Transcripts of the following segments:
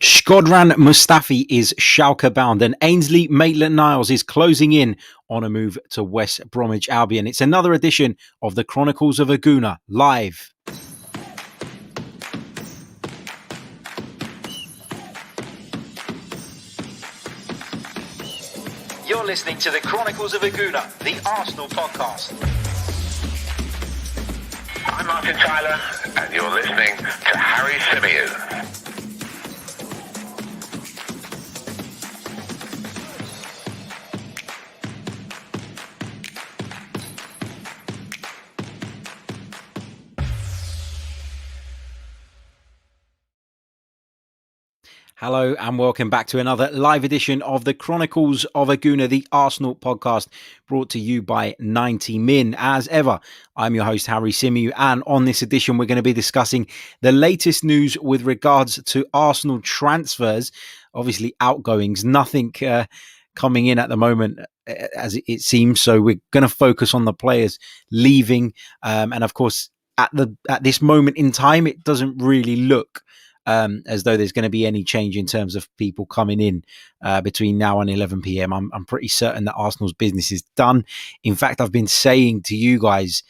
Shkodran Mustafi is Schalke bound and Ainsley Maitland-Niles is closing in on a move to West Bromwich Albion. It's another edition of the Chronicles of a Gooner live. You're listening to the Chronicles of a Gooner, the Arsenal podcast. I'm Martin Tyler, and you're listening to Harry Symeou. Hello and welcome back to another live edition of the Chronicles of a Gooner, the Arsenal podcast, brought to you by 90 Min. As ever, I'm your host, Harry Symeou, and on this edition, we're going to be discussing the latest news with regards to Arsenal transfers, obviously outgoings, nothing coming in at the moment as it seems. So we're going to focus on the players leaving. And of course, at this moment in time, it doesn't really look as though there's going to be any change in terms of people coming in between now and 11 p.m. I'm pretty certain that Arsenal's business is done. In fact, I've been saying to you guys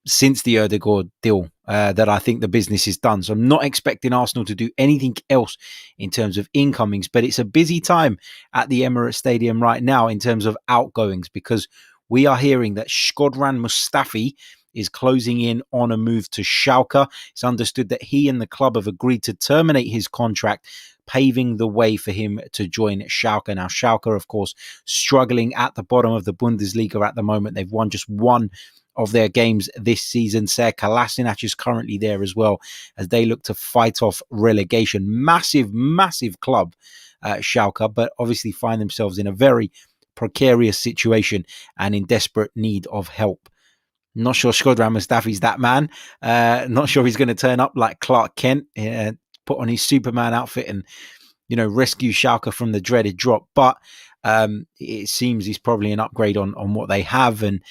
since the Odegaard deal that I think the business is done. So I'm not expecting Arsenal to do anything else in terms of incomings, but it's a busy time at the Emirates Stadium right now in terms of outgoings, because we are hearing that Shkodran Mustafi is closing in on a move to Schalke. It's understood that he and the club have agreed to terminate his contract, paving the way for him to join Schalke. Now, Schalke, of course, struggling at the bottom of the Bundesliga at the moment. They've won just one of their games this season. Ser Kolasinac is currently there as well as they look to fight off relegation. Massive, massive club, Schalke, but obviously find themselves in a very precarious situation and in desperate need of help. Not sure Shkodran Mustafi's that man. Not sure he's going to turn up like Clark Kent, put on his Superman outfit and, rescue Schalke from the dreaded drop. But it seems he's probably an upgrade on what they have. And,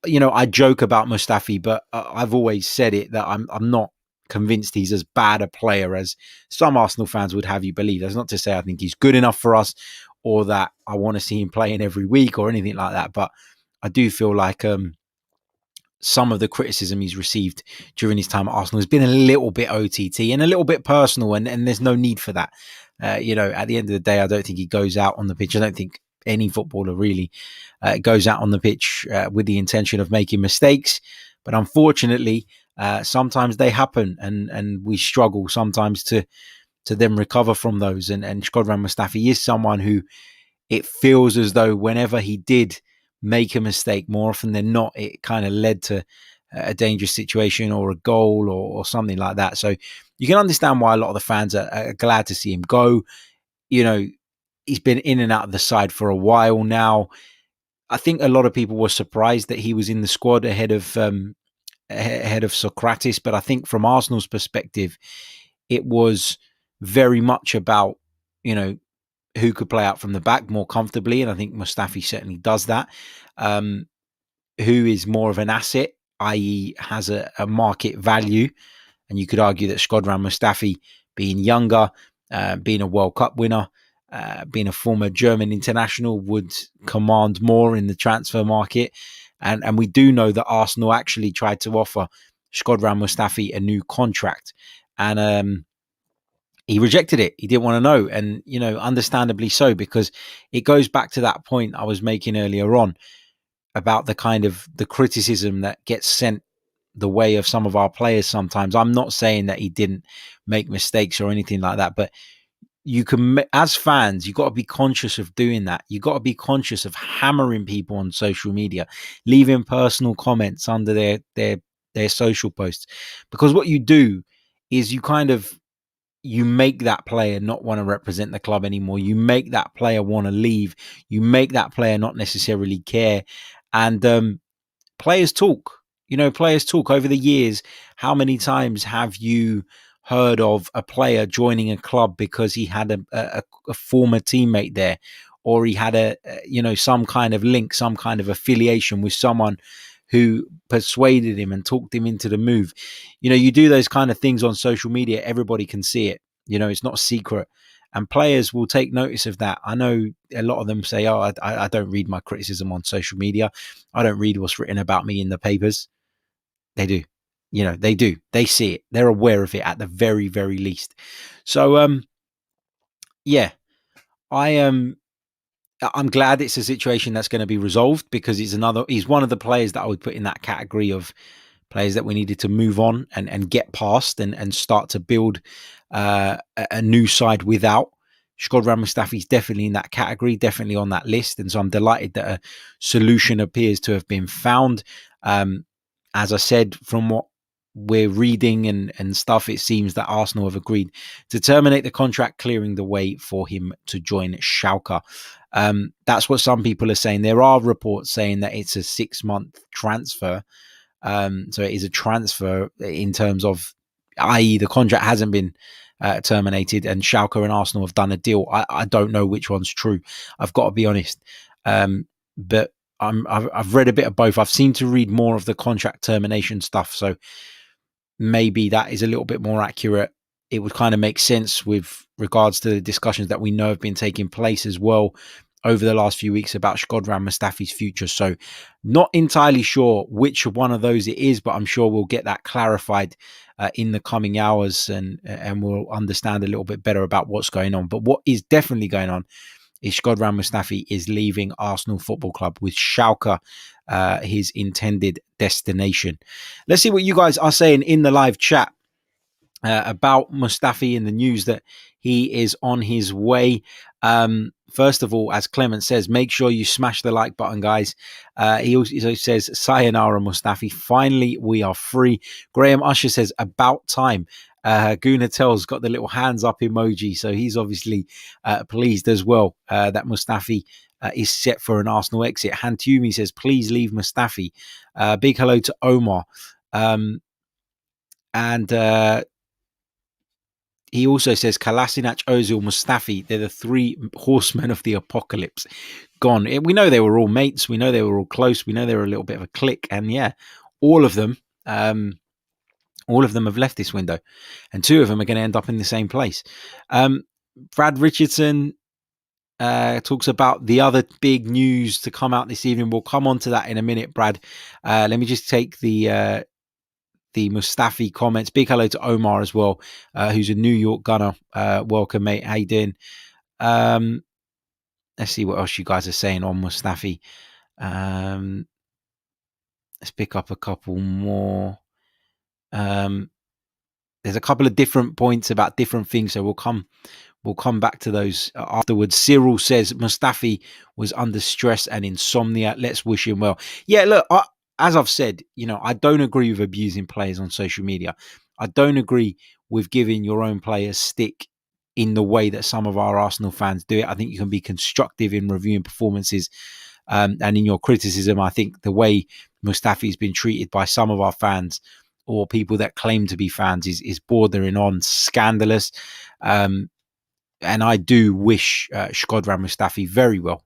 I joke about Mustafi, but I've always said it that I'm not convinced he's as bad a player as some Arsenal fans would have you believe. That's not to say I think he's good enough for us or that I want to see him playing every week or anything like that. But I do feel like some of the criticism he's received during his time at Arsenal has been a little bit OTT and a little bit personal, and there's no need for that. At the end of the day, I don't think he goes out on the pitch. I don't think any footballer really goes out on the pitch with the intention of making mistakes. But unfortunately, sometimes they happen, and we struggle sometimes to then recover from those. And Shkodran Mustafi is someone who it feels as though whenever he did make a mistake, more often than not, it kind of led to a dangerous situation or a goal or something like that. So you can understand why a lot of the fans are glad to see him go. He's been in and out of the side for a while now. I think a lot of people were surprised that he was in the squad ahead of Socrates, but I think from Arsenal's perspective, it was very much about, who could play out from the back more comfortably. And I think Mustafi certainly does that. Who is more of an asset, i.e. has a market value. And you could argue that Shkodran Mustafi, being younger, being a World Cup winner, being a former German international, would command more in the transfer market. And we do know that Arsenal actually tried to offer Shkodran Mustafi a new contract. And he rejected it. He didn't want to know. And, understandably so, because it goes back to that point I was making earlier on about the kind of the criticism that gets sent the way of some of our players sometimes. I'm not saying that he didn't make mistakes or anything like that, but you can, as fans, you've got to be conscious of doing that. You've got to be conscious of hammering people on social media, leaving personal comments under their social posts, because what you do is you make that player not want to represent the club anymore. You make that player want to leave. You make that player not necessarily care. And players talk. Players talk over the years. How many times have you heard of a player joining a club because he had a former teammate there, or he had some kind of link, some kind of affiliation with someone who persuaded him and talked him into the move? You do those kind of things on social media. Everybody can see it. It's not a secret. And players will take notice of that. I know a lot of them say, oh, I don't read my criticism on social media. I don't read what's written about me in the papers. They do. They do. They see it. They're aware of it at the very, very least. So, yeah, I'm glad it's a situation that's going to be resolved, because he's one of the players that I would put in that category of players that we needed to move on and get past and start to build a new side without. Shkodran Mustafi is definitely in that category, definitely on that list. And so I'm delighted that a solution appears to have been found. As I said, from what we're reading and stuff, it seems that Arsenal have agreed to terminate the contract, clearing the way for him to join Schalke. That's what some people are saying. There are reports saying that it's a 6-month transfer. So it is a transfer in terms of, i.e. the contract hasn't been terminated and Schalke and Arsenal have done a deal. I don't know which one's true. I've got to be honest. But I've read a bit of both. I've seemed to read more of the contract termination stuff. So maybe that is a little bit more accurate. It would kind of make sense with regards to the discussions that we know have been taking place as well over the last few weeks about Shkodran Mustafi's future. So not entirely sure which one of those it is, but I'm sure we'll get that clarified in the coming hours and we'll understand a little bit better about what's going on. But what is definitely going on is Shkodran Mustafi is leaving Arsenal Football Club, with Schalke his intended destination. Let's see what you guys are saying in the live chat about Mustafi and the news that he is on his way. First of all, as Clement says, make sure you smash the like button, guys. He also says, sayonara, Mustafi. Finally, we are free. Graham Usher says, about time. Gooner Tell's got the little hands up emoji, so he's obviously pleased as well that Mustafi is set for an Arsenal exit. Hantumi says, please leave Mustafi. Big hello to Omar. And he also says Kolasinac, Ozil, Mustafi, they're the 3 horsemen of the apocalypse. Gone. We know they were all mates. We know they were all close. We know they were a little bit of a clique. And yeah, all of them have left this window. And 2 of them are going to end up in the same place. Brad Richardson talks about the other big news to come out this evening. We'll come on to that in a minute, Brad. Let me just take the Mustafi comments. Big hello to Omar as well, who's a New York gunner. Welcome, mate. How you doing? Let's see what else you guys are saying on Mustafi. Let's pick up a couple more. There's a couple of different points about different things, so we'll come back to those afterwards. Cyril says Mustafi was under stress and insomnia. Let's wish him well. Yeah, look, as I've said, I don't agree with abusing players on social media. I don't agree with giving your own players stick in the way that some of our Arsenal fans do it. I think you can be constructive in reviewing performances and in your criticism. I think the way Mustafi has been treated by some of our fans or people that claim to be fans is bordering on scandalous. And I do wish Shkodran Mustafi very well.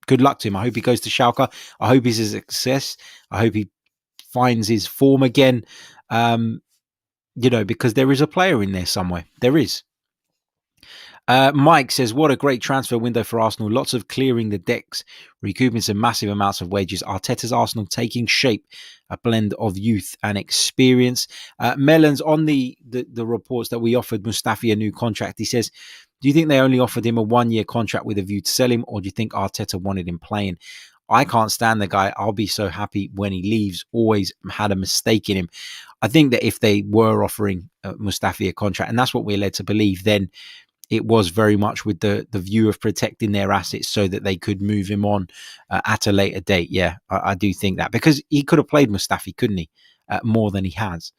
Good luck to him. I hope he goes to Schalke. I hope he's a success. I hope he finds his form again. Because there is a player in there somewhere. There is. Mike says, what a great transfer window for Arsenal. Lots of clearing the decks, recouping some massive amounts of wages. Arteta's Arsenal taking shape, a blend of youth and experience. Mellons, on the reports that we offered Mustafi a new contract, he says, do you think they only offered him a 1-year contract with a view to sell him, or do you think Arteta wanted him playing? I can't stand the guy. I'll be so happy when he leaves. Always had a mistake in him. I think that if they were offering Mustafi a contract, and that's what we're led to believe, then it was very much with the view of protecting their assets so that they could move him on at a later date. Yeah, I do think that, because he could have played Mustafi, couldn't he? More than he has.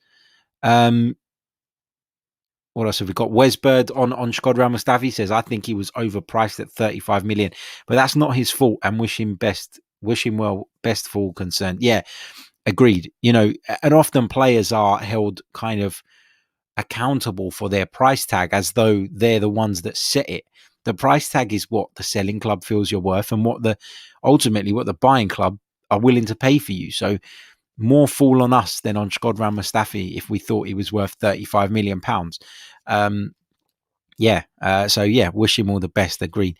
What else have we got? Wesbird on Shkodran Mustafi says, I think he was overpriced at 35 million, but that's not his fault, and wish him well, best for all concerned. Yeah, agreed. And often players are held kind of accountable for their price tag as though they're the ones that set it. The price tag is what the selling club feels you're worth and ultimately what the buying club are willing to pay for you. So more fool on us than on Shkodran Mustafi if we thought he was worth £35 million. Yeah. So yeah, wish him all the best. Agreed.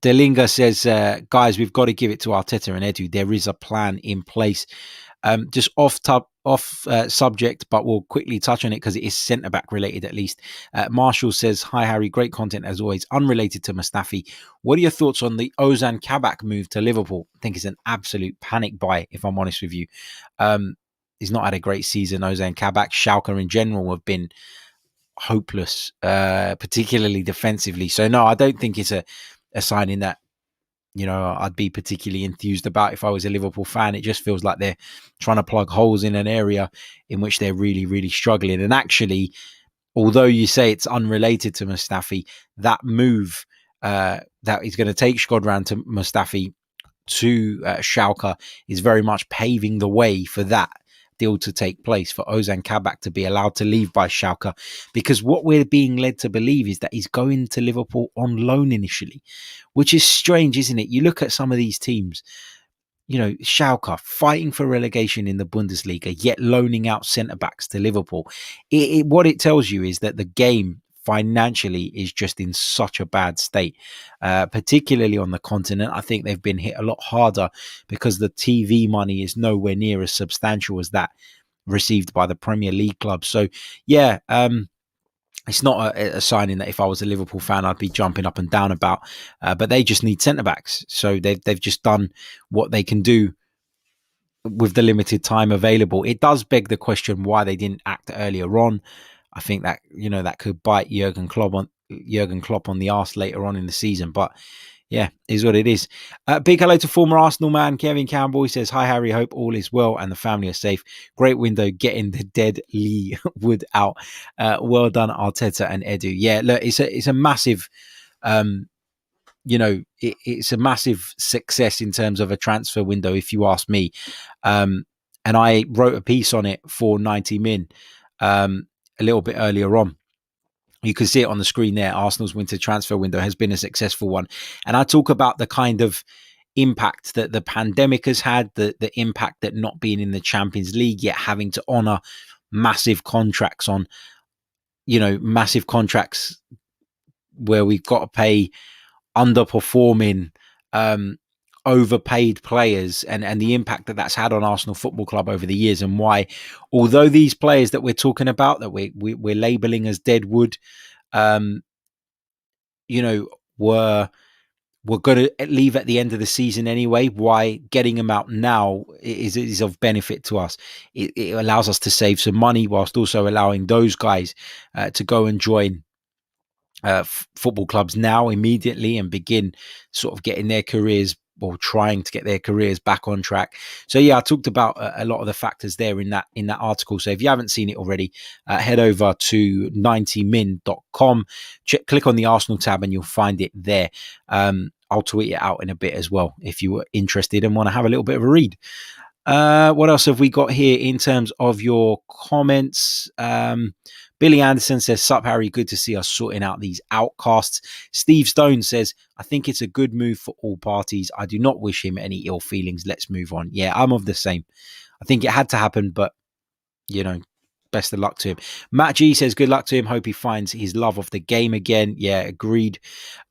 Delinga says, guys, we've got to give it to Arteta and Edu. There is a plan in place. Just off subject, but we'll quickly touch on it because it is centre back related at least. Marshall says, hi Harry, great content as always, unrelated to Mustafi. What are your thoughts on the Ozan Kabak move to Liverpool? I think it's an absolute panic buy, if I'm honest with you. He's not had a great season. Ozan Kabak, Schalke in general have been hopeless, particularly defensively. So no, I don't think it's a signing that I'd be particularly enthused about if I was a Liverpool fan. It just feels like they're trying to plug holes in an area in which they're really, really struggling. And actually, although you say it's unrelated to Mustafi, that move that is going to take Shkodran to Mustafi to Schalke is very much paving the way for that deal to take place, for Ozan Kabak to be allowed to leave by Schalke, because what we're being led to believe is that he's going to Liverpool on loan initially, which is strange, isn't it? You look at some of these teams, Schalke fighting for relegation in the Bundesliga, yet loaning out centre-backs to Liverpool. What it tells you is that the game financially is just in such a bad state, particularly on the continent. I think they've been hit a lot harder because the TV money is nowhere near as substantial as that received by the Premier League clubs. So, yeah, it's not a signing that if I was a Liverpool fan, I'd be jumping up and down about. But they just need centre-backs. So they've just done what they can do with the limited time available. It does beg the question why they didn't act earlier on. I think that that could bite Jurgen Klopp on the arse later on in the season. But yeah, is what it is. Big hello to former Arsenal man Kevin Campbell. He says, hi Harry, hope all is well and the family are safe. Great window getting the deadwood out. Well done Arteta and Edu. Yeah, look, it's a massive it's a massive success in terms of a transfer window, if you ask me. And I wrote a piece on it for 90 Min a little bit earlier on. You can see it on the screen there. Arsenal's winter transfer window has been a successful one. And I talk about the kind of impact that the pandemic has had, the impact that not being in the Champions League yet having to honour massive contracts on, massive contracts where we've got to pay underperforming, overpaid players, and the impact that that's had on Arsenal Football Club over the years, and why, although these players that we're talking about, that we're labelling as deadwood, we're going to leave at the end of the season anyway, why getting them out now is of benefit to us. It allows us to save some money whilst also allowing those guys to go and join football clubs now immediately and begin sort of getting their careers, or trying to get their careers back on track. So yeah, I talked about a lot of the factors there in that article. So if you haven't seen it already, head over to 90min.com, click on the Arsenal tab and you'll find it there. I'll tweet it out in a bit as well if you were interested and want to have a little bit of a read. What else have we got here in terms of your comments? Billy Anderson says, sup Harry, good to see us sorting out these outcasts. Steve Stone says, I think it's a good move for all parties. I do not wish him any ill feelings. Let's move on. Yeah, I'm of the same. I think it had to happen, but best of luck to him. Matt G says, good luck to him. Hope he finds his love of the game again. Yeah, agreed.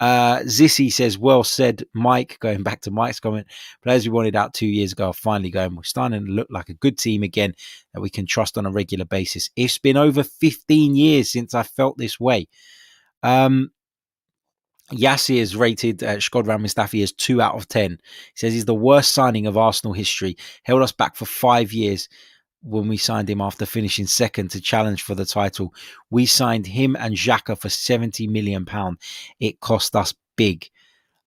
Zissy says, well said, Mike. Going back to Mike's comment, players we wanted out 2 years ago are finally going. We're starting to look like a good team again that we can trust on a regular basis. It's been over 15 years since I felt this way. Yassi has rated Shkodran Mustafi as 2 out of 10. He says he's the worst signing of Arsenal history. Held us back for 5 years when we signed him after finishing second to challenge for the title. We signed him and Xhaka for £70 million. It cost us big.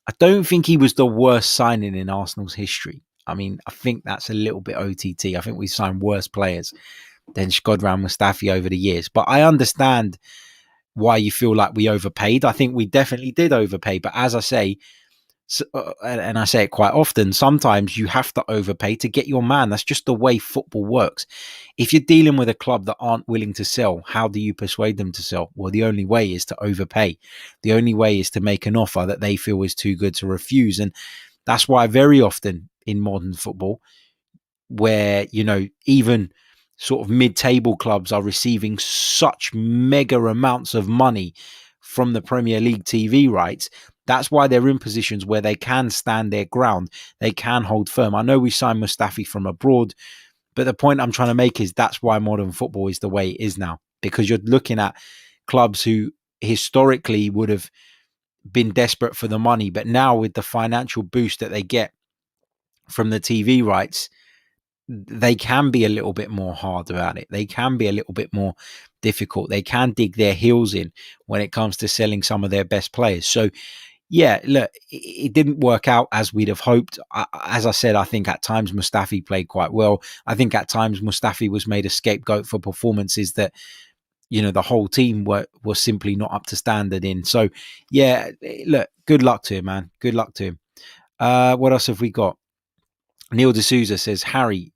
I don't think he was the worst signing in Arsenal's history. I mean, I think that's a little bit OTT. I think we've signed worse players than Shkodran Mustafi over the years. But I understand why you feel like we overpaid. I think we definitely did overpay. But as I say, and I say it quite often, sometimes you have to overpay to get your man. That's just the way football works. If you're dealing with a club that aren't willing to sell, how do you persuade them to sell? Well, the only way is to overpay. The only way is to make an offer that they feel is too good to refuse. And that's why very often in modern football, where, even sort of mid-table clubs are receiving such mega amounts of money from the Premier League TV rights. That's why they're in positions where they can stand their ground. They can hold firm. I know we signed Mustafi from abroad, but the point I'm trying to make is that's why modern football is the way it is now, because you're looking at clubs who historically would have been desperate for the money, but now with the financial boost that they get from the TV rights, they can be a little bit more hard about it. They can be a little bit more difficult. They can dig their heels in when it comes to selling some of their best players. So, yeah, look, it didn't work out as we'd have hoped. As I said, I think at times Mustafi played quite well. I think at times Mustafi was made a scapegoat for performances that, you know, the whole team were simply not up to standard in. So, yeah, look, good luck to him, man. Good luck to him. What else have we got? Neil D'Souza says, Harry,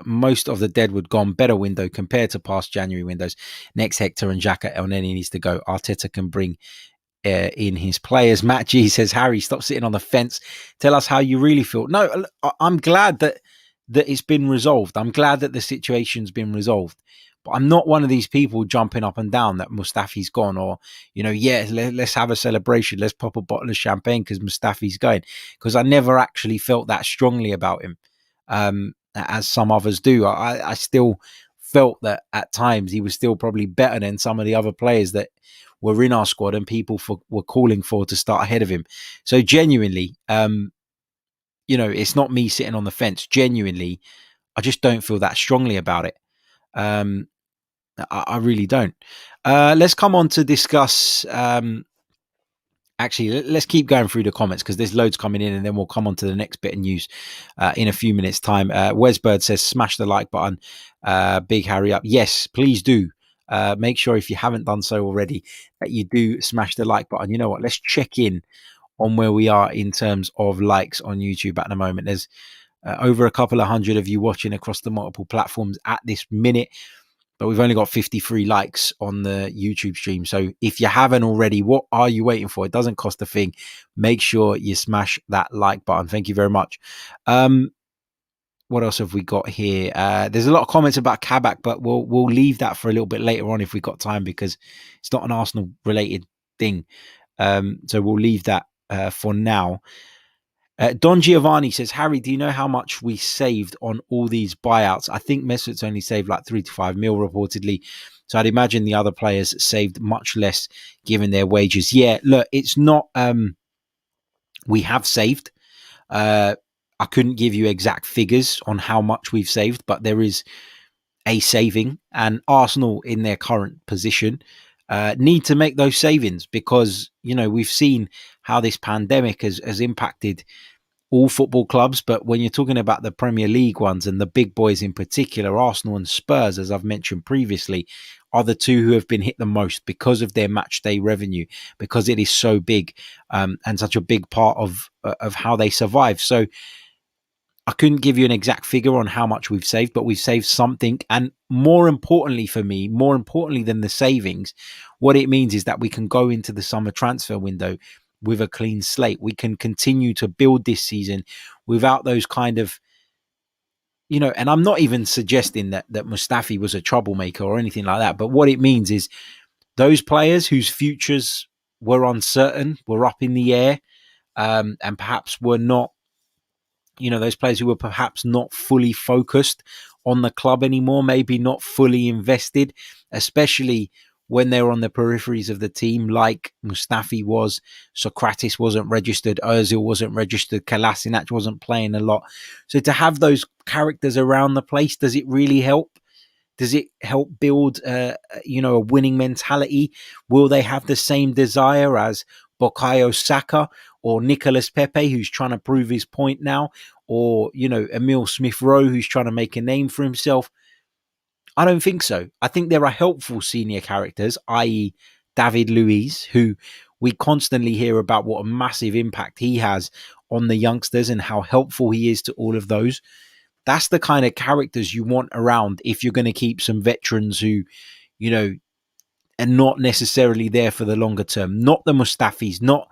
most of the Deadwood gone, better window compared to past January windows. Next, Hector and Xhaka El Neni needs to go. Arteta can bring in his players. Matt G says, Harry, stop sitting on the fence. Tell us how you really feel. No, I'm glad that it's been resolved. I'm glad that the situation's been resolved. But I'm not one of these people jumping up and down that Mustafi's gone, or, you know, yeah, let's have a celebration. Let's pop a bottle of champagne because Mustafi's going. Because I never actually felt that strongly about him, as some others do. I still felt that at times he was still probably better than some of the other players that were in our squad and people were calling for to start ahead of him. So genuinely, you know, it's not me sitting on the fence. Genuinely, I just don't feel that strongly about it. I really don't. Let's come on to discuss. Actually, let's keep going through the comments because there's loads coming in, and then we'll come on to the next bit of news in a few minutes' time. Wesbird says, smash the like button. Big Harry up. Yes, please do. Make sure if you haven't done so already that you do smash the like button. You know what? Let's check in on where we are in terms of likes on YouTube at the moment. There's over a couple of hundred of you watching across the multiple platforms at this minute, but we've only got 53 likes on the YouTube stream. So if you haven't already, what are you waiting for? It doesn't cost a thing. Make sure you smash that like button. Thank you very much. What else have we got here? There's a lot of comments about Kabak, but we'll leave that for a little bit later on if we've got time, because it's not an Arsenal related thing. So we'll leave that for now. Don Giovanni says, Harry, do you know how much we saved on all these buyouts? I think Mesut's only saved like 3 to 5 mil reportedly. So I'd imagine the other players saved much less given their wages. Yeah, look, it's not, we have saved. I couldn't give you exact figures on how much we've saved, but there is a saving, and Arsenal in their current position need to make those savings because, you know, we've seen how this pandemic has impacted all football clubs. But when you're talking about the Premier League ones and the big boys in particular, Arsenal and Spurs, as I've mentioned previously, are the two who have been hit the most because of their match day revenue, because it is so big and such a big part of how they survive. So I couldn't give you an exact figure on how much we've saved, but we've saved something. And more importantly for me, more importantly than the savings, what it means is that we can go into the summer transfer window with a clean slate. We can continue to build this season without those kind of, you know, and I'm not even suggesting that Mustafi was a troublemaker or anything like that. But what it means is those players whose futures were uncertain, were up in the air, and perhaps were not, you know, those players who were perhaps not fully focused on the club anymore, maybe not fully invested, especially when they were on the peripheries of the team, like Mustafi was. Socrates wasn't registered, Ozil wasn't registered, Kolasinac wasn't playing a lot. So to have those characters around the place, does it really help? Does it help build, you know, a winning mentality? Will they have the same desire as Bukayo Saka or Nicolas Pepe, who's trying to prove his point now, or, you know, Emile Smith-Rowe, who's trying to make a name for himself? I don't think so. I think there are helpful senior characters, i.e. David Luiz, who we constantly hear about what a massive impact he has on the youngsters and how helpful he is to all of those. That's the kind of characters you want around if you're going to keep some veterans who, you know, are not necessarily there for the longer term. Not the Mustafis, not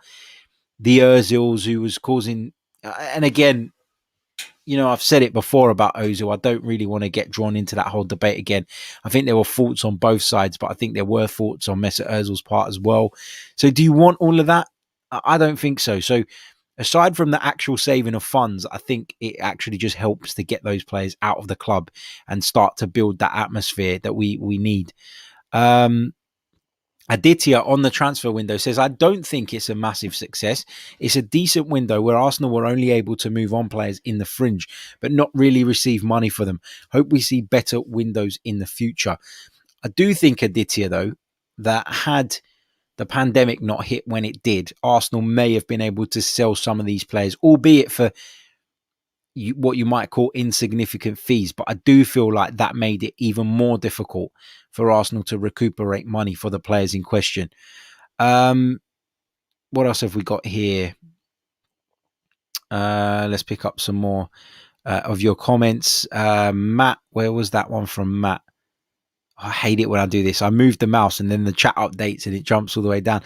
the Ozils who was causing... And again, I've said it before about Ozil. I don't really want to get drawn into that whole debate again. I think there were faults on both sides, but I think there were faults on Mesut Ozil's part as well. So do you want all of that? I don't think so. So aside from the actual saving of funds, I think it actually just helps to get those players out of the club and start to build that atmosphere that we need. Aditya on the transfer window says, I don't think it's a massive success. It's a decent window where Arsenal were only able to move on players in the fringe, but not really receive money for them. Hope we see better windows in the future. I do think, Aditya, though, that had the pandemic not hit when it did, Arsenal may have been able to sell some of these players, albeit for what you might call insignificant fees. But I do feel like that made it even more difficult for Arsenal to recuperate money for the players in question. What else have we got here? Let's pick up some more of your comments. Matt, where was that one from Matt? I hate it when I do this. I move the mouse and then the chat updates and it jumps all the way down.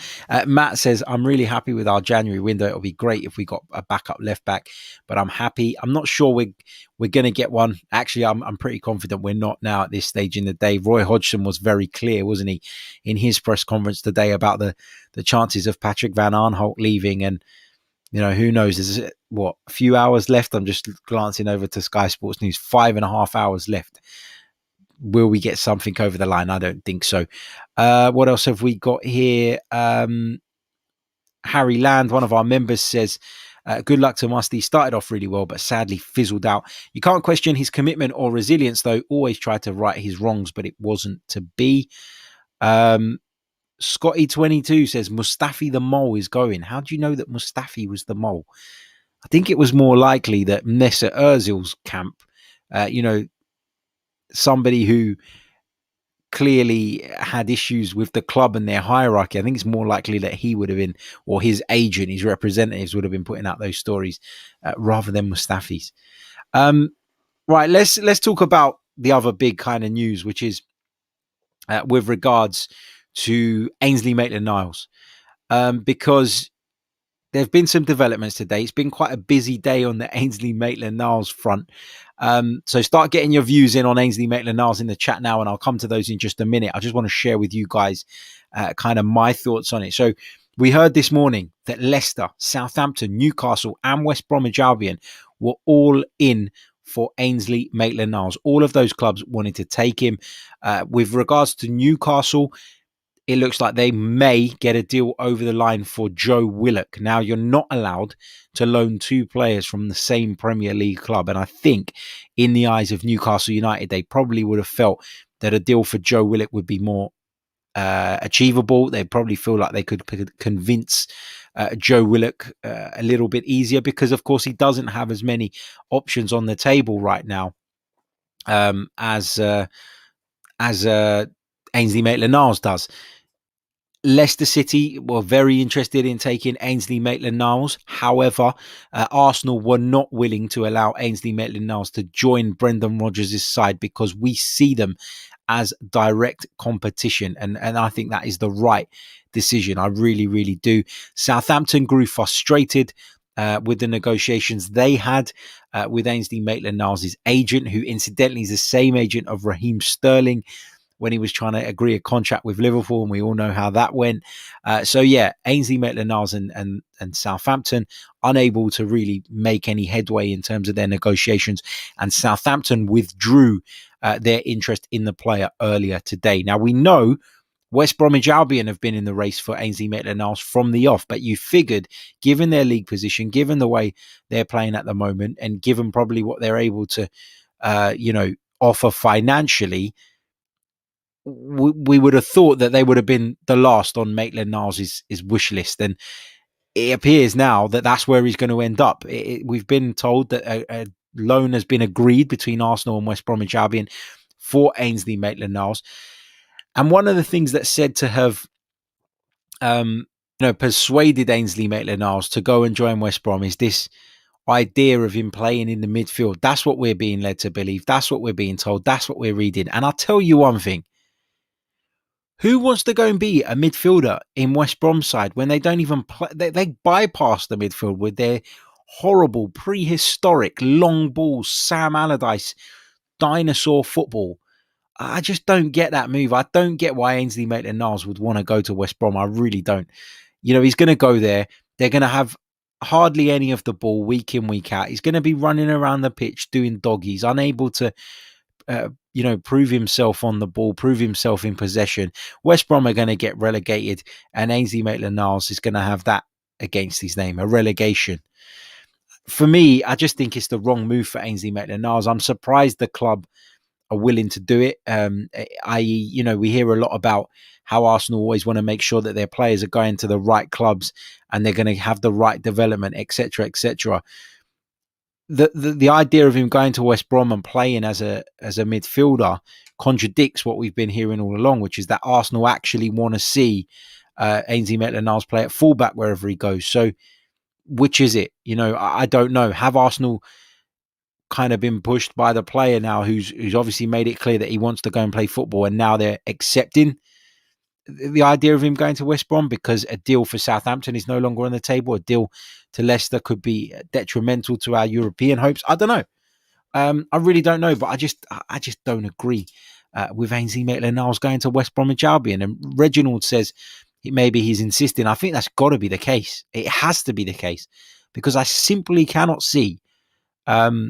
Matt says, I'm really happy with our January window. It'll be great if we got a backup left back, but I'm happy. I'm not sure we're going to get one. Actually, I'm pretty confident we're not now at this stage in the day. Roy Hodgson was very clear, wasn't he, in his press conference today about the chances of Patrick Van Aanholt leaving. And, who knows? There's a few hours left. I'm just glancing over to Sky Sports News, 5.5 hours left. Will we get something over the line? I don't think so. What else have we got here? Harry Land, one of our members, says, good luck to Musty. Started off really well, but sadly fizzled out. You can't question his commitment or resilience, though. Always tried to right his wrongs, but it wasn't to be. Scotty22 says, Mustafi the mole is going. How do you know that Mustafi was the mole? I think it was more likely that Mesut Ozil's camp, somebody who clearly had issues with the club and their hierarchy. I think it's more likely that he would have been, or his agent, his representatives would have been putting out those stories rather than Mustafi's. Right, let's talk about the other big kind of news, which is with regards to Ainsley Maitland-Niles, because there have been some developments today. It's been quite a busy day on the Ainsley Maitland-Niles front. So start getting your views in on Ainsley Maitland-Niles in the chat now, and I'll come to those in just a minute. I just want to share with you guys kind of my thoughts on it. So we heard this morning that Leicester, Southampton, Newcastle, and West Bromwich Albion were all in for Ainsley Maitland-Niles. All of those clubs wanted to take him. With regards to Newcastle, it looks like they may get a deal over the line for Joe Willock. Now, you're not allowed to loan two players from the same Premier League club. And I think in the eyes of Newcastle United, they probably would have felt that a deal for Joe Willock would be more achievable. They probably feel like they could convince Joe Willock a little bit easier because, of course, he doesn't have as many options on the table right now as Ainsley Maitland-Niles does. Leicester City were very interested in taking Ainsley Maitland-Niles. However, Arsenal were not willing to allow Ainsley Maitland-Niles to join Brendan Rodgers' side because we see them as direct competition. And I think that is the right decision. I really, really do. Southampton grew frustrated with the negotiations they had with Ainsley Maitland-Niles' agent, who incidentally is the same agent of Raheem Sterling when he was trying to agree a contract with Liverpool, and we all know how that went. Ainsley Maitland-Niles and Southampton unable to really make any headway in terms of their negotiations, and Southampton withdrew their interest in the player earlier today. Now, we know West Bromwich Albion have been in the race for Ainsley Maitland-Niles from the off, but you figured, given their league position, given the way they're playing at the moment, and given probably what they're able to, offer financially, we would have thought that they would have been the last on Maitland-Niles' wish list. And it appears now that that's where he's going to end up. We've been told that a loan has been agreed between Arsenal and West Bromwich Albion for Ainsley Maitland-Niles. And one of the things that's said to have persuaded Ainsley Maitland-Niles to go and join West Brom is this idea of him playing in the midfield. That's what we're being led to believe. That's what we're being told. That's what we're reading. And I'll tell you one thing. Who wants to go and be a midfielder in West Brom's side when they don't even play? They bypass the midfield with their horrible, prehistoric, long balls, Sam Allardyce, dinosaur football. I just don't get that move. I don't get why Ainsley Maitland-Niles would want to go to West Brom. I really don't. He's going to go there. They're going to have hardly any of the ball week in, week out. He's going to be running around the pitch doing doggies, unable to, prove himself on the ball, prove himself in possession. West Brom are going to get relegated, and Ainsley Maitland-Niles is going to have that against his name, a relegation. For me, I just think it's the wrong move for Ainsley Maitland-Niles. I'm surprised the club are willing to do it. We hear a lot about how Arsenal always want to make sure that their players are going to the right clubs and they're going to have the right development, etc., etc. The idea of him going to West Brom and playing as a midfielder contradicts what we've been hearing all along, which is that Arsenal actually want to see Ainsley Maitland-Niles play at fullback wherever he goes. So, which is it? I don't know. Have Arsenal kind of been pushed by the player now who's obviously made it clear that he wants to go and play football, and now they're accepting the idea of him going to West Brom because a deal for Southampton is no longer on the table? A deal to Leicester could be detrimental to our European hopes? I don't know. I really don't know, but I just don't agree with Ainsley Maitland-Niles going to West Bromwich Albion. And Reginald says maybe he's insisting. I think that's got to be the case. It has to be the case because I simply cannot see how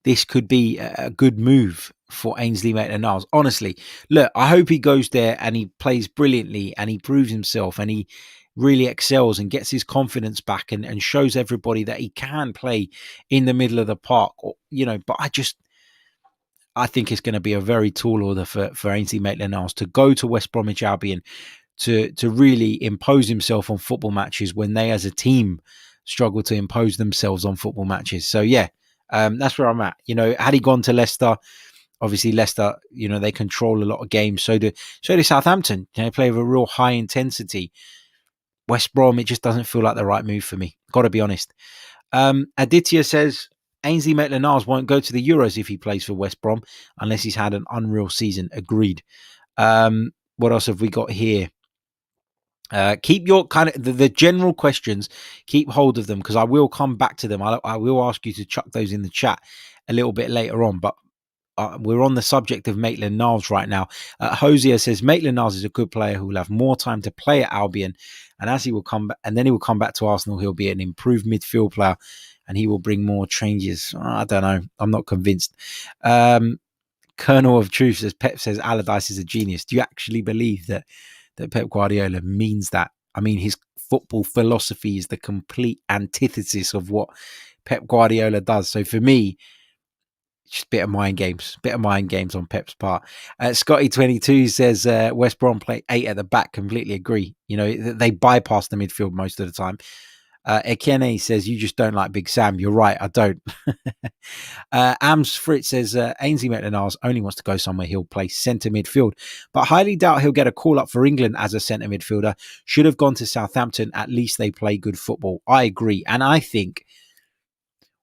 this could be a good move for Ainsley Maitland-Niles. Honestly, look, I hope he goes there and he plays brilliantly and he proves himself and he really excels and gets his confidence back and shows everybody that he can play in the middle of the park. But I think it's going to be a very tall order for Ainsley Maitland-Niles to go to West Bromwich Albion to really impose himself on football matches when they as a team struggle to impose themselves on football matches. So yeah, that's where I'm at. Had he gone to Leicester, obviously Leicester, they control a lot of games. So do Southampton. They play with a real high intensity. West Brom, it just doesn't feel like the right move for me. Got to be honest. Aditya says Ainsley Maitland-Niles won't go to the Euros if he plays for West Brom unless he's had an unreal season. Agreed. What else have we got here? Keep your kind of the general questions, keep hold of them because I will come back to them. I will ask you to chuck those in the chat a little bit later on, but we're on the subject of Maitland-Niles right now. Hosier says Maitland-Niles is a good player who will have more time to play at Albion, and as he will come back, and then he will come back to Arsenal, he'll be an improved midfield player and he will bring more changes. I don't know. I'm not convinced. Colonel of Truth says Pep says Allardyce is a genius. Do you actually believe that Pep Guardiola means that? I mean, his football philosophy is the complete antithesis of what Pep Guardiola does. So for me, just a bit of mind games on Pep's part. Scotty22 says West Brom play 8 at the back. Completely agree. They bypass the midfield most of the time. Ekene says you just don't like Big Sam. You're right, I don't. Ams Fritz says Ainsley Maitland-Niles only wants to go somewhere he'll play centre midfield, but highly doubt he'll get a call up for England as a centre midfielder. Should have gone to Southampton. At least they play good football. I agree, and I think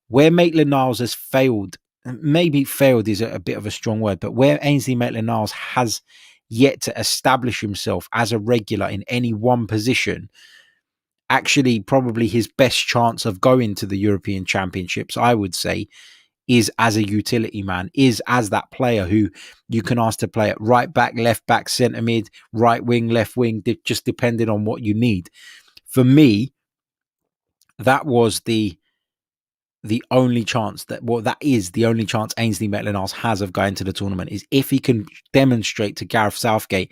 where Maitland-Niles has failed, maybe failed is a bit of a strong word, but where Ainsley Maitland-Niles has yet to establish himself as a regular in any one position, actually probably his best chance of going to the European Championships, I would say, is as a utility man, is as that player who you can ask to play at right back, left back, centre mid, right wing, left wing, just depending on what you need. For me, that was the only chance that is the only chance Ainsley Maitland-Niles has of going to the tournament, is if he can demonstrate to Gareth Southgate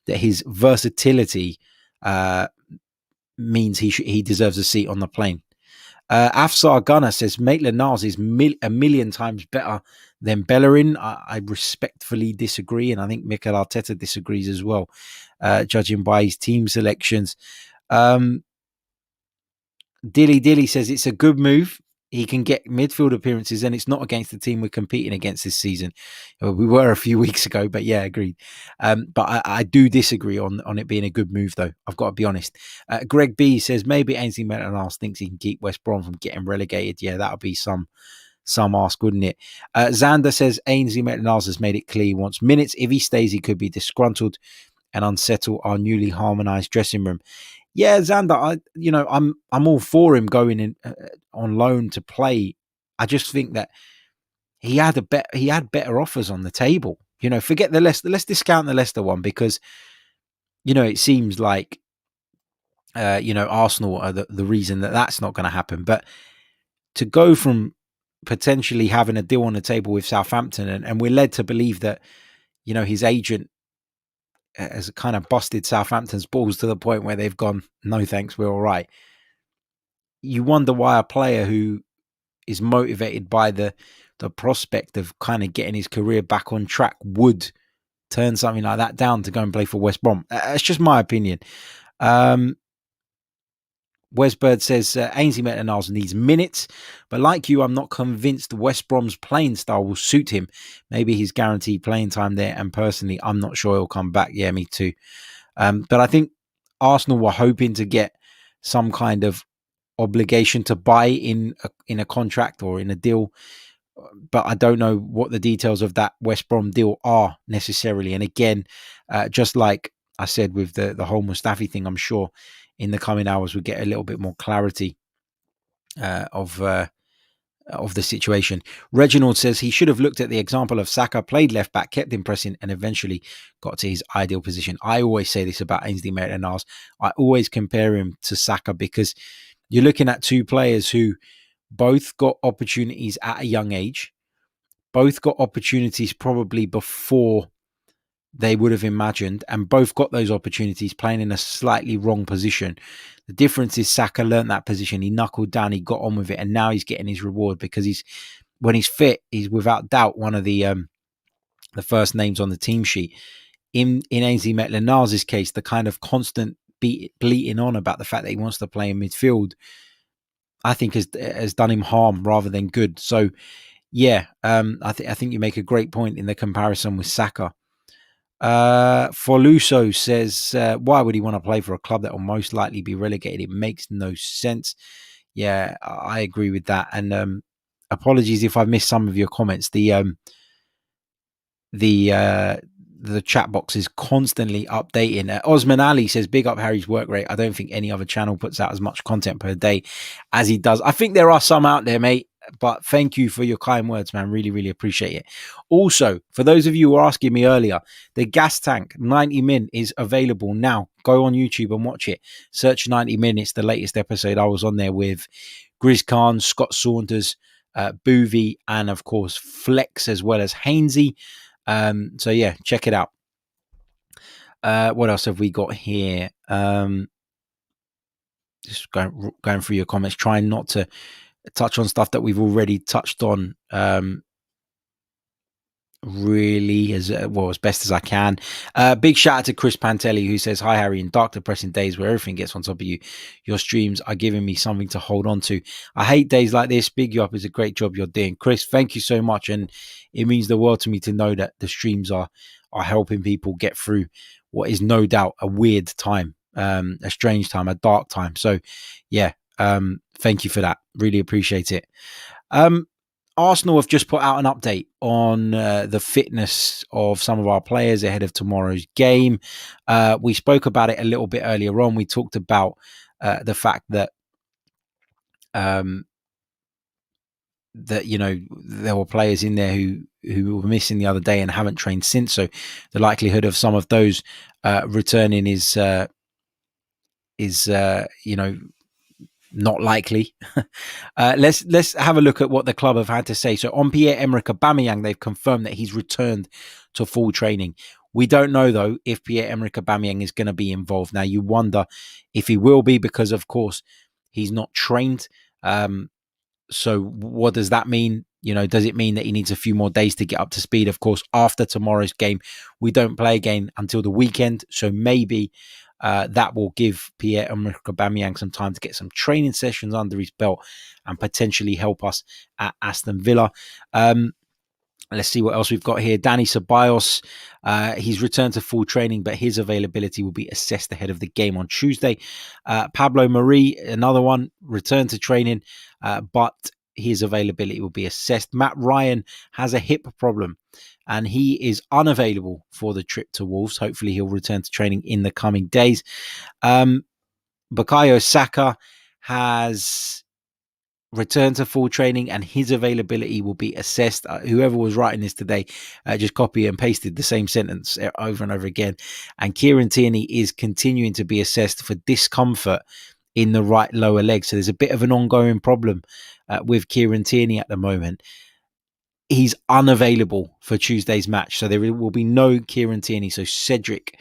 that his versatility means he deserves a seat on the plane. Afsar Gunner says Maitland-Niles is a million times better than Bellerin. I respectfully disagree, and I think Mikel Arteta disagrees as well, judging by his team selections. Dilly says it's a good move. He can get midfield appearances, and it's not against the team we're competing against this season. We were a few weeks ago, but yeah, agreed. But I do disagree on it being a good move, though. I've got to be honest. Greg B says maybe Ainsley Maitland-Niles thinks he can keep West Brom from getting relegated. Yeah, that would be some ask, wouldn't it? Xander says Ainsley Maitland-Niles has made it clear he wants minutes. If he stays, he could be disgruntled and unsettle our newly harmonized dressing room. Yeah, Xander, I'm all for him going in on loan to play. I just think that he had better offers on the table. Forget the Leicester. Let's discount the Leicester one because it seems like Arsenal are the reason that that's not going to happen. But to go from potentially having a deal on the table with Southampton, and we're led to believe that his agent has kind of busted Southampton's balls to the point where they've gone, no thanks, we're all right. You wonder why a player who is motivated by the prospect of kind of getting his career back on track would turn something like that down to go and play for West Brom. That's just my opinion. Wes Bird says Ainsley Maitland-Niles needs minutes, but like you, I'm not convinced West Brom's playing style will suit him. Maybe he's guaranteed playing time there, and personally, I'm not sure he'll come back. Yeah, me too. But I think Arsenal were hoping to get some kind of obligation to buy in a contract or in a deal, but I don't know what the details of that West Brom deal are necessarily. And again, just like I said with the whole Mustafi thing, I'm sure in the coming hours we'll get a little bit more clarity of the situation. Reginald says he should have looked at the example of Saka, played left back, kept him pressing, and eventually got to his ideal position. I always say this about Ainsley Maitland-Niles. I always compare him to Saka because you're looking at two players who both got opportunities at a young age, both got opportunities probably before they would have imagined, and both got those opportunities playing in a slightly wrong position. The difference is Saka learned that position. He knuckled down, he got on with it, and now he's getting his reward because when he's fit, he's without doubt one of the first names on the team sheet. In Ainsley Maitland-Niles' case, the kind of constant bleating on about the fact that he wants to play in midfield, I think has done him harm rather than good. So, yeah, I think you make a great point in the comparison with Saka. Forluso says, why would he want to play for a club that will most likely be relegated? It makes no sense. Yeah, I agree with that. And apologies if I missed some of your comments. The chat box is constantly updating. Osman Ali says, big up Harry's work rate. I don't think any other channel puts out as much content per day as he does. I think there are some out there, mate. But thank you for your kind words, man. Really, really appreciate it. Also, for those of you who were asking me earlier, the gas tank 90 min is available now. Go on YouTube and watch it. Search 90 min. It's the latest episode. I was on there with Grizz Khan, Scott Saunders, Boovy, and of course Flex, as well as Hainsey. So yeah, check it out. What else have we got here? Just going through your comments, trying not to touch on stuff that we've already touched on really as best as I can. Big shout out to Chris Pantelli, who says, hi Harry, in dark depressing days where everything gets on top of you, your streams are giving me something to hold on to. I hate days like this. Big you up. Is a great job you're doing, Chris. Thank you so much, and it means the world to me to know that the streams are helping people get through what is no doubt a weird time, a strange time, a dark time. So yeah, thank you for that. Really appreciate it. Arsenal have just put out an update on the fitness of some of our players ahead of tomorrow's game. We spoke about it a little bit earlier on. We talked about the fact that there were players in there who were missing the other day and haven't trained since. So the likelihood of some of those returning is not likely. Let's have a look at what the club have had to say. So on Pierre-Emerick Aubameyang, they've confirmed that he's returned to full training. We don't know, though, if Pierre-Emerick Aubameyang is going to be involved. Now, you wonder if he will be because, of course, he's not trained. So what does that mean? Does it mean that he needs a few more days to get up to speed? Of course, after tomorrow's game, we don't play again until the weekend. So maybe that will give Pierre-Emerick Aubameyang some time to get some training sessions under his belt and potentially help us at Aston Villa. Let's see what else we've got here. Dani Ceballos, he's returned to full training, but his availability will be assessed ahead of the game on Tuesday. Pablo Mari, another one, returned to training, but his availability will be assessed. Matt Ryan has a hip problem and he is unavailable for the trip to Wolves. Hopefully he'll return to training in the coming days. Bukayo Saka has returned to full training and his availability will be assessed. Whoever was writing this today just copy and pasted the same sentence over and over again. And Kieran Tierney is continuing to be assessed for discomfort in the right lower leg. So there's a bit of an ongoing problem with Kieran Tierney at the moment. He's unavailable for Tuesday's match. So there will be no Kieran Tierney. So Cedric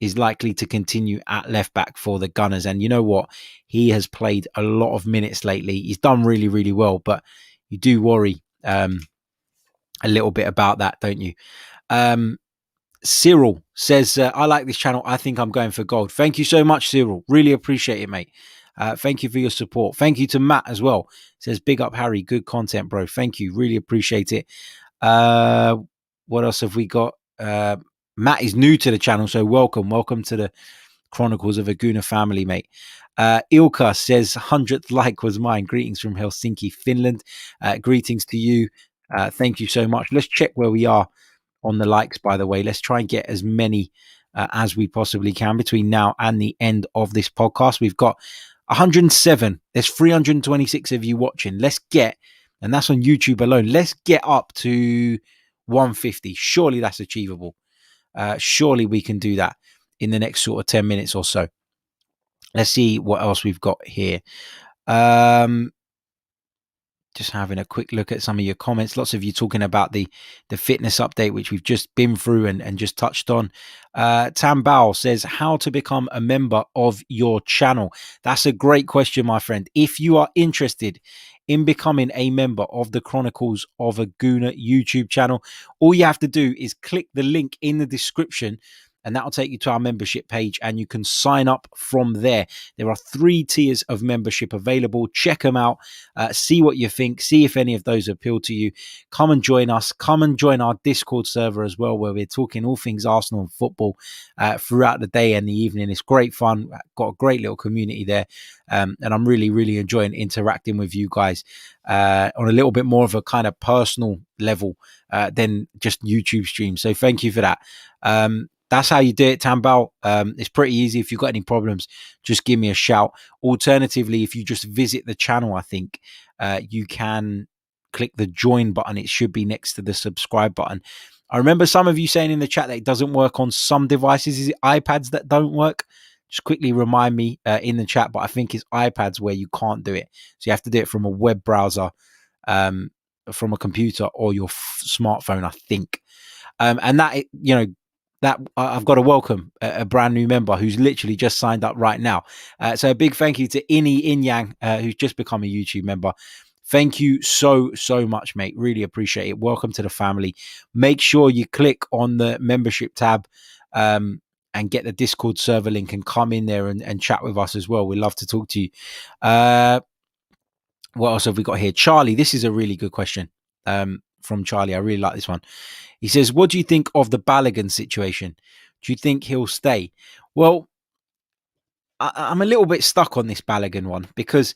is likely to continue at left back for the Gunners. And you know what? He has played a lot of minutes lately. He's done really, really well. But you do worry a little bit about that, don't you? Cyril says, I like this channel. I think I'm going for gold. Thank you so much, Cyril. Really appreciate it, mate. Thank you for your support. Thank you to Matt as well. Says, big up, Harry. Good content, bro. Thank you. Really appreciate it. What else have we got? Matt is new to the channel, so welcome. Welcome to the Chronicles of a Gooner family, mate. Ilka says, 100th like was mine. Greetings from Helsinki, Finland. Greetings to you. Thank you so much. Let's check where we are on the likes, by the way. Let's try and get as many as we possibly can between now and the end of this podcast. We've got 107. There's 326 of you watching. Let's get, and that's on YouTube alone, let's get up to 150. Surely that's achievable. Surely we can do that in the next sort of 10 minutes or so. Let's see what else we've got here. Just having a quick look at some of your comments. Lots of you talking about the fitness update, which we've just been through and just touched on. Tam Bao says, how to become a member of your channel? That's a great question, my friend. If you are interested in becoming a member of the Chronicles of a Gooner YouTube channel, all you have to do is click the link in the description and that'll take you to our membership page and you can sign up from there. There are 3 tiers of membership available. Check them out. See what you think. See if any of those appeal to you. Come and join us. Come and join our Discord server as well, where we're talking all things Arsenal and football throughout the day and the evening. It's great fun. Got a great little community there. And I'm really, really enjoying interacting with you guys on a little bit more of a kind of personal level than just YouTube streams. So thank you for that. That's how you do it, Tambal. It's pretty easy. If you've got any problems, just give me a shout. Alternatively, if you just visit the channel, I think you can click the join button. It should be next to the subscribe button. I remember some of you saying in the chat that it doesn't work on some devices. Is it iPads that don't work? Just quickly remind me in the chat, but I think it's iPads where you can't do it. So you have to do it from a web browser, from a computer or your smartphone, I think. And that, you know, that I've got to welcome a brand new member who's literally just signed up right now. So a big thank you to Ini Inyang, who's just become a YouTube member. Thank you so much, mate. Really appreciate it. Welcome to the family. Make sure you click on the membership tab and get the Discord server link and come in there and chat with us as well. We'd love to talk to you. What else have we got here? Charlie, this is a really good question from Charlie. I really like this one. He says, what do you think of the Balogun situation? Do you think he'll stay? Well, I'm a little bit stuck on this Balogun one because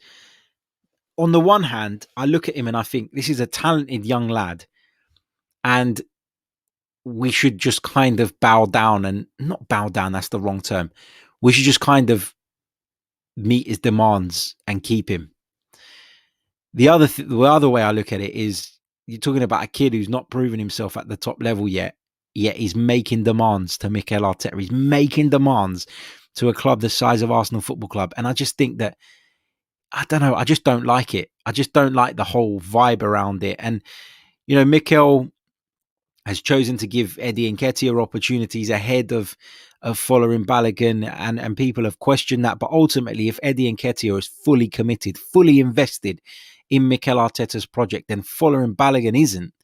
on the one hand, I look at him and I think this is a talented young lad and we should just kind of bow down, and not bow down, that's the wrong term. We should just kind of meet his demands and keep him. The other way I look at it is you're talking about a kid who's not proven himself at the top level yet he's making demands to Mikel Arteta. He's making demands to a club the size of Arsenal Football Club. And I just think that, I don't know, I just don't like it. I just don't like the whole vibe around it. And, you know, Mikel has chosen to give Eddie Nketiah opportunities ahead of following Balogun, and people have questioned that. But ultimately, if Eddie Nketiah is fully committed, fully invested in Mikel Arteta's project, then following Balogun isn't,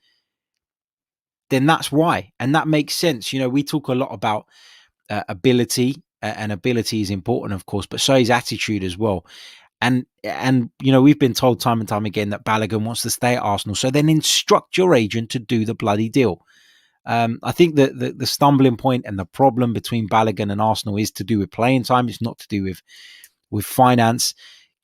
then that's why. And that makes sense. You know, we talk a lot about ability, and ability is important, of course, but so is attitude as well. And you know, we've been told time and time again that Balogun wants to stay at Arsenal. So then instruct your agent to do the bloody deal. I think that the stumbling point and the problem between Balogun and Arsenal is to do with playing time. It's not to do with finance.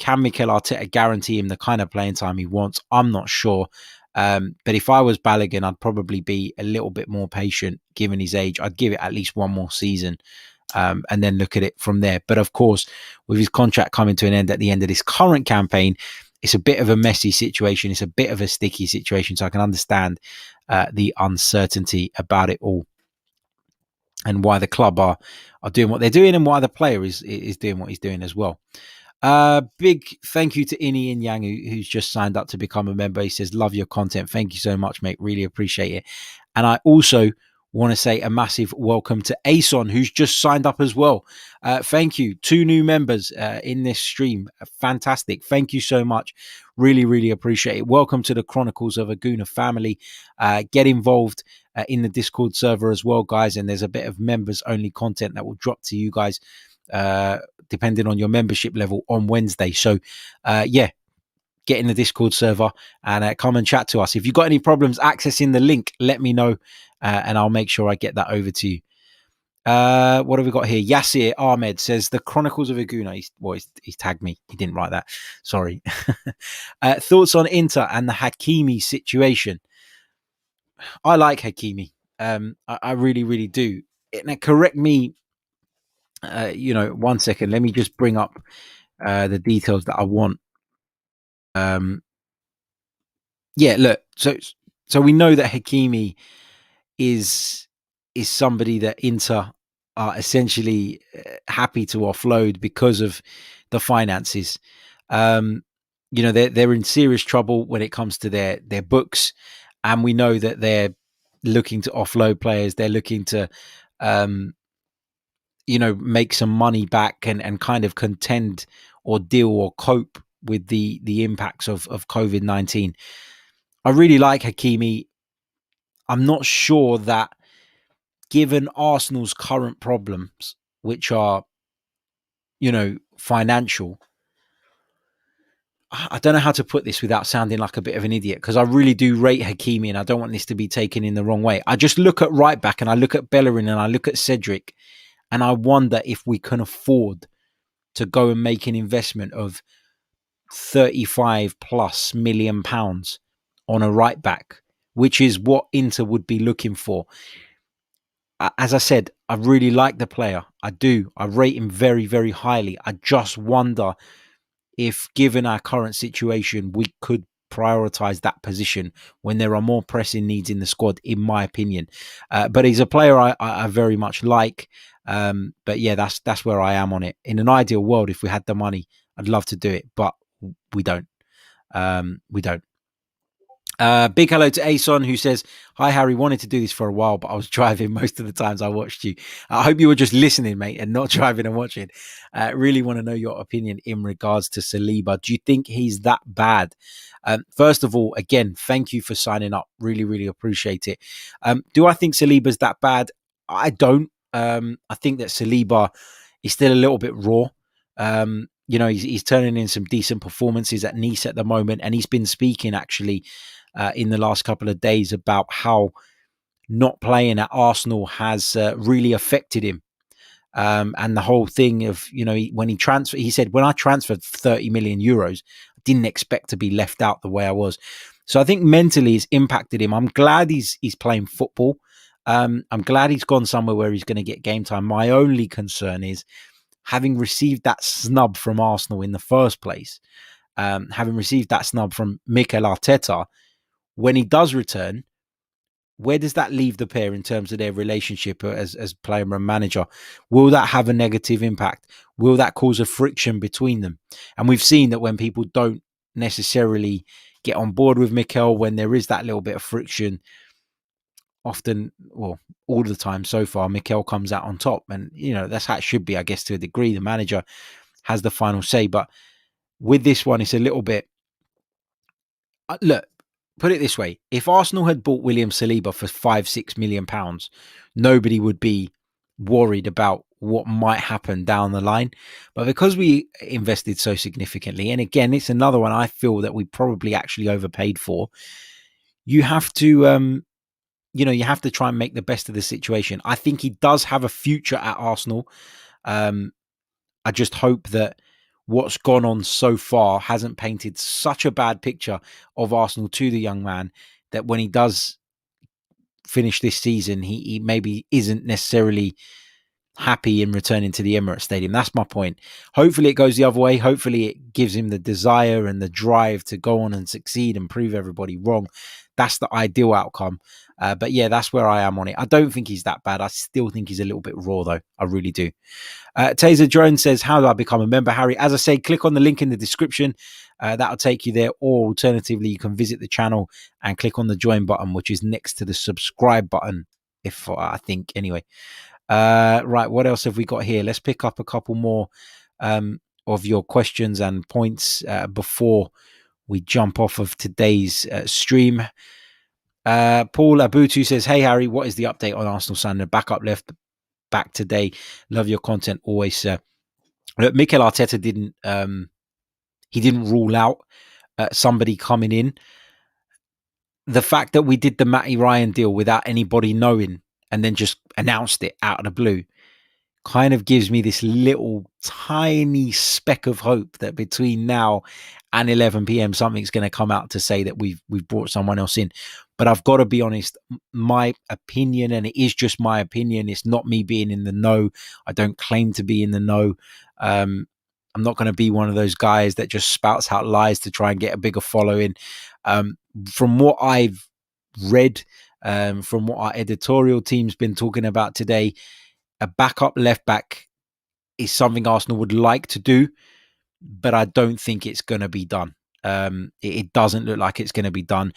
Can Mikel Arteta guarantee him the kind of playing time he wants? I'm not sure. But if I was Balogun, I'd probably be a little bit more patient given his age. I'd give it at least one more season and then look at it from there. But of course, with his contract coming to an end at the end of this current campaign, it's a bit of a messy situation. It's a bit of a sticky situation. So I can understand the uncertainty about it all and why the club are doing what they're doing and why the player is doing what he's doing as well. Big thank you to Ini and Yang, who's just signed up to become a member. He says, love your content. Thank you so much, mate. Really appreciate it. And I also want to say a massive welcome to Ason, who's just signed up as well. Thank you. 2 new members in this stream. Fantastic. Thank you so much. Really, really appreciate it. Welcome to the Chronicles of a Gooner family. Get involved in the Discord server as well, guys. And there's a bit of members only content that will drop to you guys depending on your membership level on Wednesday. So get in the Discord server and come and chat to us. If you've got any problems accessing the link, let me know and I'll make sure I get that over to you. What have we got here? Yasir Ahmed says the Chronicles of a Gooner. He's tagged me. He didn't write that. Sorry. Thoughts on Inter and the Hakimi situation? I like Hakimi. I really, really do. Now, correct me. 1 second. Let me just bring up the details that I want. Look. So we know that Hakimi is somebody that Inter are essentially happy to offload because of the finances. They're in serious trouble when it comes to their books, and we know that they're looking to offload players. They're looking to make some money back and kind of contend or deal or cope with the impacts of COVID-19. I really like Hakimi. I'm not sure that given Arsenal's current problems, which are, financial, I don't know how to put this without sounding like a bit of an idiot, because I really do rate Hakimi and I don't want this to be taken in the wrong way. I just look at right back and I look at Bellerin and I look at Cedric and I wonder if we can afford to go and make an investment of 35 plus million pounds on a right back, which is what Inter would be looking for. As I said, I really like the player. I do. I rate him very, very highly. I just wonder if, given our current situation, we could prioritize that position when there are more pressing needs in the squad, in my opinion. But he's a player I very much like. But yeah, that's where I am on it. In an ideal world, if we had the money, I'd love to do it, but we don't. We don't. Big hello to Ason, who says, hi, Harry, wanted to do this for a while, but I was driving most of the times I watched you. I hope you were just listening, mate, and not driving and watching. Really want to know your opinion in regards to Saliba. Do you think he's that bad? First of all, again, thank you for signing up. Really, really appreciate it. Do I think Saliba's that bad? I don't. I think that Saliba is still a little bit raw. He's turning in some decent performances at Nice at the moment, and he's been speaking actually in the last couple of days about how not playing at Arsenal has really affected him. And the whole thing of, when he transferred, he said, when I transferred 30 million euros, I didn't expect to be left out the way I was. So I think mentally it's impacted him. I'm glad he's playing football. I'm glad he's gone somewhere where he's going to get game time. My only concern is, having received that snub from Arsenal in the first place, having received that snub from Mikel Arteta, when he does return, where does that leave the pair in terms of their relationship as player and manager? Will that have a negative impact? Will that cause a friction between them? And we've seen that when people don't necessarily get on board with Mikel, when there is that little bit of friction, often, well, all the time so far, Mikel comes out on top. And, that's how it should be, I guess, to a degree. The manager has the final say. But with this one, it's a little bit... Look, put it this way. If Arsenal had bought William Saliba for £5-6 million, nobody would be worried about what might happen down the line. But because we invested so significantly, and again, it's another one I feel that we probably actually overpaid for, you have to... you have to try and make the best of the situation. I think he does have a future at Arsenal. I just hope that what's gone on so far hasn't painted such a bad picture of Arsenal to the young man that when he does finish this season, he maybe isn't necessarily happy in returning to the Emirates Stadium. That's my point. Hopefully it goes the other way. Hopefully it gives him the desire and the drive to go on and succeed and prove everybody wrong. That's the ideal outcome. But yeah, that's where I am on it. I don't think he's that bad. I still think he's a little bit raw, though. I really do. Taser Drone says, how do I become a member, Harry? As I say, click on the link in the description. That'll take you there. Or alternatively, you can visit the channel and click on the join button, which is next to the subscribe button, if I think, anyway. Right, what else have we got here? Let's pick up a couple more of your questions and points before we jump off of today's stream. Paul Abutu says, hey Harry, what is the update on Arsenal Sunday? Backup left back today. Love your content always, sir. Look, Mikel Arteta didn't rule out somebody coming in. The fact that we did the Matty Ryan deal without anybody knowing and then just announced it out of the blue kind of gives me this little tiny speck of hope that between now and 11 p.m. something's going to come out to say that we've brought someone else in. But I've got to be honest, my opinion, and it is just my opinion, it's not me being in the know. I don't claim to be in the know. I'm not going to be one of those guys that just spouts out lies to try and get a bigger following. From what I've read, from what our editorial team's been talking about today, a backup left back is something Arsenal would like to do, but I don't think it's going to be done. It doesn't look like it's going to be done.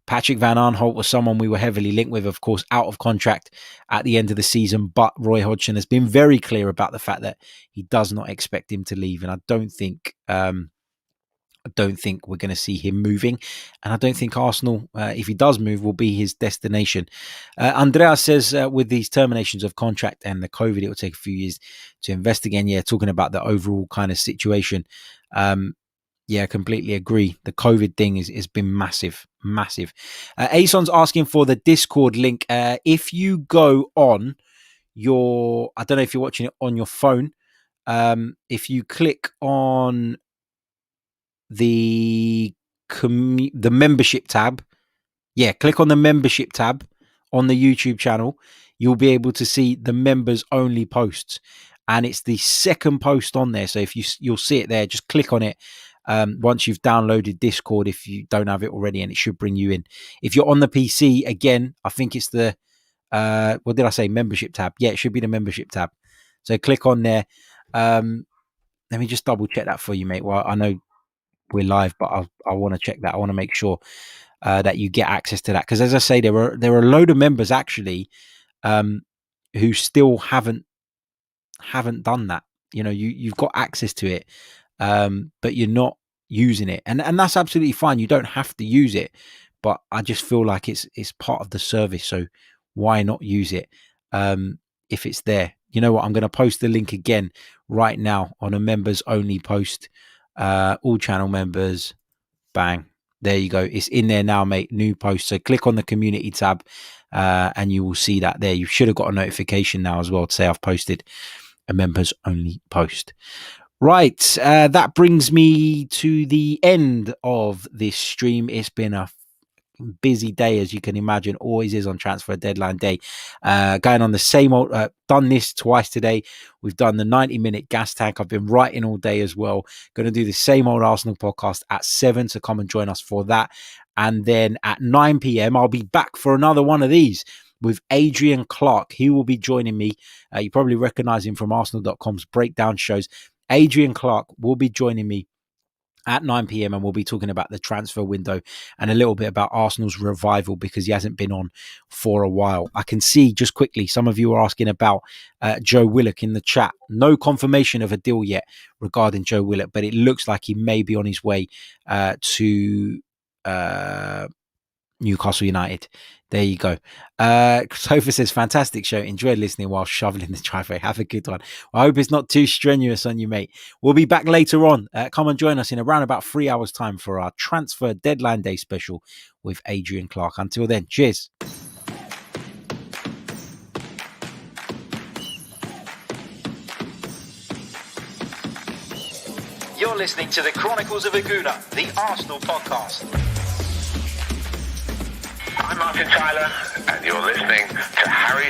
Patrick Van Aanholt was someone we were heavily linked with, of course, out of contract at the end of the season. But Roy Hodgson has been very clear about the fact that he does not expect him to leave. And I don't think we're going to see him moving. And I don't think Arsenal, if he does move, will be his destination. Andrea says, with these terminations of contract and the COVID, it will take a few years to invest again. Yeah, talking about the overall kind of situation. Yeah, completely agree. The COVID thing has been massive. Ason's asking for the Discord link. If you go on your, I don't know if you're watching it on your phone. If you click on the membership tab, click on the membership tab on the YouTube channel. You'll be able to see the members only posts, and it's the second post on there. So if you'll see it there, just click on it. Once you've downloaded Discord, if you don't have it already, and it should bring you in. If you're on the PC, again, I think it's the what did I say? Membership tab. Yeah, it should be the membership tab. So click on there. Let me just double check that for you, mate. Well, I know we're live, but I want to check that. I want to make sure that you get access to that, because as I say, there are a load of members actually who still haven't done that. You know, you've got access to it, but you're not using it, and that's absolutely fine. You don't have to use it, but I just feel like it's part of the service, so why not use it if it's there? You know what, I'm going to post the link again right now on a members only post. All channel members, bang, there you go, it's in there now, mate. New post. So click on the community tab and you will see that there. You should have got a notification now as well to say I've posted a members only post. Right, that brings me to the end of this stream. It's been a busy day, as you can imagine, always is on transfer deadline day. Going on the same old, done this twice today. We've done the 90-minute gas tank. I've been writing all day as well. Going to do the same old Arsenal podcast at 7, so come and join us for that. And then at 9 p.m, I'll be back for another one of these with Adrian Clark. He will be joining me. You probably recognize him from Arsenal.com's breakdown shows. Adrian Clark will be joining me at 9 p.m, and we'll be talking about the transfer window and a little bit about Arsenal's revival, because he hasn't been on for a while. I can see, just quickly, some of you are asking about Joe Willock in the chat. No confirmation of a deal yet regarding Joe Willock, but it looks like he may be on his way to Newcastle United. There you go. Sofa says, fantastic show. Enjoyed listening while shoveling the driveway. Have a good one. I hope it's not too strenuous on you, mate. We'll be back later on. Come and join us in around about 3 hours time for our transfer deadline day special with Adrian Clark. Until then, cheers. You're listening to the Chronicles of a Gooner, the Arsenal podcast. I'm Martin Tyler, and you're listening to Harry